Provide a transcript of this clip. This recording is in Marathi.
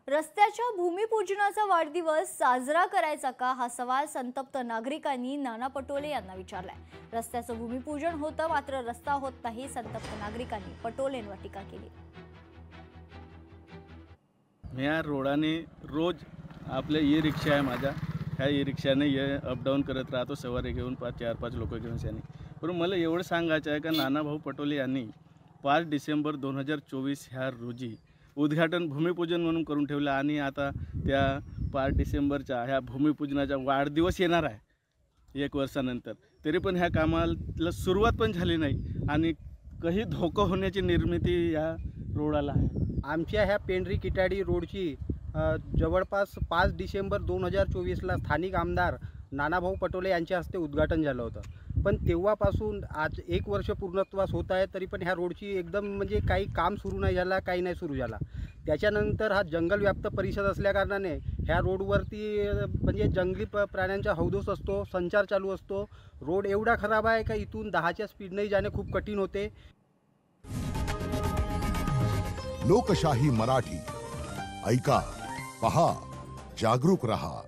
रस्त्याच्या भूमिपूजनाचा वाढदिवस साजरा करायचा का हा सवाल संतप्त नागरिकांनी नाना पटोले यांना विचारलाय। रस्त्याचं भूमिपूजन होतं मात्र रस्ता होत नाही। संतप्त नागरिकांनी पटोलेंवर टीका केली। या रोडाने रोज आपल्या ई रिक्षा आहे माझ्या, ह्या ई रिक्षाने अप डाऊन करत राहतो, सवारी घेऊन 4-5 लोक घेऊन त्याने। पण मला एवढं सांगायचं आहे का नानाभाऊ पटोले यांनी 5 डिसेंबर 2024 ह्या रोजी उद्घाटन भूमिपूजन म्हणून करून ठेवलं आणि आता त्या 5 डिसेंबरच्या ह्या भूमिपूजनाचा वाढदिवस येणार आहे 1 वर्षानंतर, तरी पण ह्या कामाला सुरुवात पण झाली नाही आणि काही धोका होण्याची निर्मिती या रोडाला आहे। आमच्या ह्या पेंढरी किटाडी रोडची जवळपास 5 डिसेंबर 2024ला स्थानिक आमदार नानाभाऊ पटोले यांच्या हस्ते उद्घाटन झालं होतं, पण तेव्हापासून आज 1 वर्ष पूर्णत्वास होत आहे, तरी पण ह्या रोडची एकदम म्हणजे काही काम सुरू नाही झाला, काही नाही सुरू झाला। त्याच्यानंतर हा जंगलव्याप्त परिसर असल्याकारणाने ह्या रोडवरती म्हणजे जंगली प्राण्यांचा हौदोस असतो, संचार चालू असतो। रोड एवढा खराब आहे का इथून 10च्या स्पीडने जाणे खूप कठीण होते। लोकशाही मराठी ऐका, पहा, जागरूक रहा।